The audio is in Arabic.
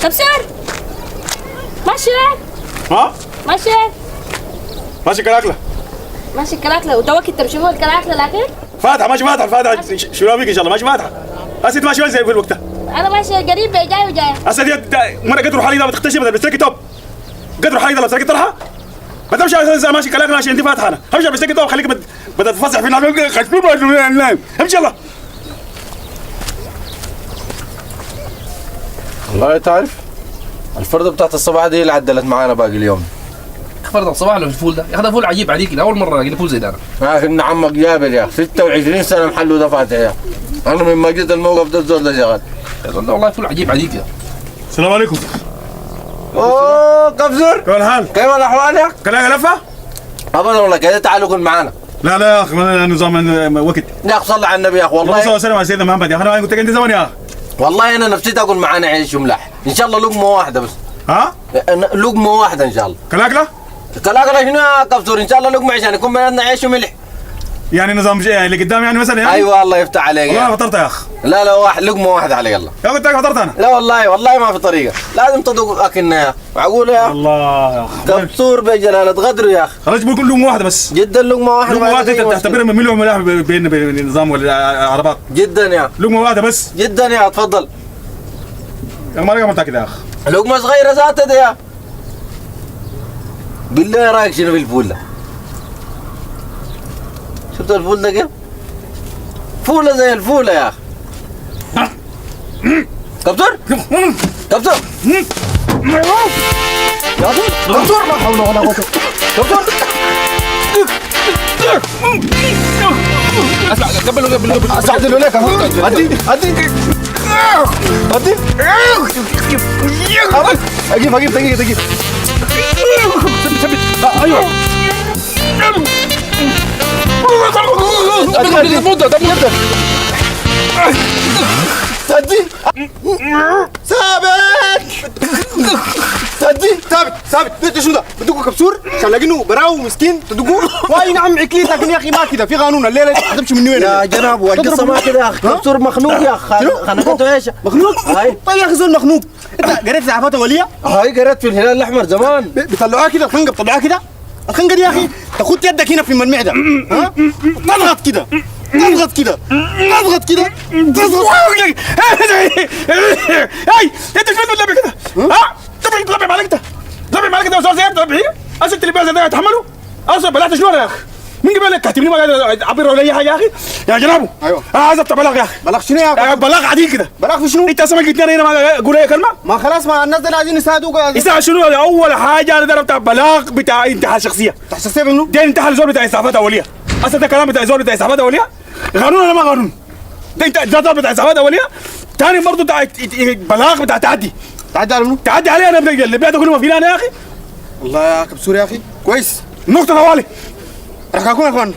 خبسان ماشي ها؟ ماشي ماشي كلاكله ماشي الكلاكله ودواك انت مش هو الكلاكله لكن فاتحه ماشي فاتحه فاتحه شنو بيك ان شاء الله ماشي فاتحه هسه ماشي وين زي في الوقت انا ماشي قريب جاي وجاي هسه دي مره قدروا حالي اذا بتختشي بدل بتسكي توب قدروا حالي اذا بتسكي طرحه ما تمشي ماشي كلاكله ماشي انت فاتحه انا همشي بتسكي توب خليك بدل تفصح في الناس امشي يلا والله تعرف الفردة بتاعت الصباح دي اللي عدلت معانا باقي اليوم. فرض الصباح له الفول ده يا اخي ده فول عجيب عليك اول مره الاقي فول زي ده انا ابن عمك جابر يا اخي 26 سنه محله ده فاتح يا اخي. انا من ما جيت الموقف ده الزول ده شغال. والله فول عجيب عليك يا السلام عليكم. اوه قفزر كيف الحال؟ كيف الاحوال يا اخي؟ كلاكله لفه؟ ابدا والله كده تعالوا كن معانا. لا لا يا اخي نظام وقت يا اخي صلي على النبي يا اخي والله صلى الله والله. عليه وسلم على سيدنا محمد يا اخي انا قلت لك انت زمان يا اخي والله انا نفسيتي اكون معانا عيش وملح ان شاء الله لقمه واحده بس. ها؟ لقمه واحده ان شاء الله. كلاكله؟ كلاكله شنو يا قفزر ان شاء الله لقمه عشان يكون بيناتنا عيش وملح. يعني نظام اللي قدام يعني مثلا يعني ايوه الله يفتح عليك والله يا ما أخي. فطرت يا اخ لا لا واحد لقمه واحده عليك الله. يا قلت لك فطرت انا لا والله ما في طريقه لازم تذوق اكلنا يا معقول يا الله يا اخ قبصور بجلاله غدر يا اخي. خلاص بقول كل لقمه واحده بس جدا لقمه واحده لقمه ما واحده فيها انت مشكلة. تعتبرها من مليون ملاح بين النظام والعربات جدا يا لقمه واحده بس جدا يا تفضل. يا ما رقم كده يا اخ لقمه صغيره ذاتها دي يا بالله رايك شنو في الفول ده؟ شفت الفول ده كيف؟ فوله زي الفوله يا اخي. كبتر كبتر يا اخي كبتر لا حول ولا قوه كبتر اسمع قبل استعجلوا لك ادي اجيب دقيقه ثبت ايوه تدي ثابت انت شنو ده؟ بدقوا كبسور عشان لاقينه براو مسكين تدقوه واي نعم عكليت لكن يا اخي ما كده في قانون الليله هتمشي من وين؟ يا جناب والقصه ما كده يا اخي كبسور مخنوق يا اخي خنقته ايش؟ مخنوق؟ هاي طيب يا اخي زول مخنوق انت قريت زعفات اوليه؟ هاي قريت في الهلال الاحمر زمان بيطلعوها كده الخنقه بيطلعوها كده الخنقه دي يا اخي تاخد يدك هنا في المعده ها؟ تضغط كده اضغط كده هاي انت شو بتلعب كده ها تلعب عليك انت تلعب عليك انت وصار زي تلعب اسد اللي بيعمل ده يتحملوا اصلا بلعت شنو يا اخي مين قبل لك كاتبني ما قاعد اعبر ولا اي حاجه يا اخي يا جنابه ايوه عايز افتح بلاغ يا اخي بلاغ شنو يا اخي؟ بلاغ عديل كده بلاغ في شنو؟ انت اصلا قلت لي هنا ما اقول اي كلمه ما خلاص ما الناس دول عايزين يساعدوك يساعد شنو اول حاجه انا ضربت بلاغ بتاع انتحال شخصيه تحت السيف منو؟ ده انتحال زول بتاع اسعافات اوليه اصلا ده كلام بتاع زول بتاع اسعافات اوليه قانون ولا ما قانون ده انت ده بتاع اسعافات اوليه ثاني برضه بتاع بلاغ بتاع تعدي تعدي على منو؟ تعدي علي انا اللي بيعدوا كلهم فينا انا يا اخي والله يا كبسور يا اخي كويس نقطه طوالي رح اكون يا اخوان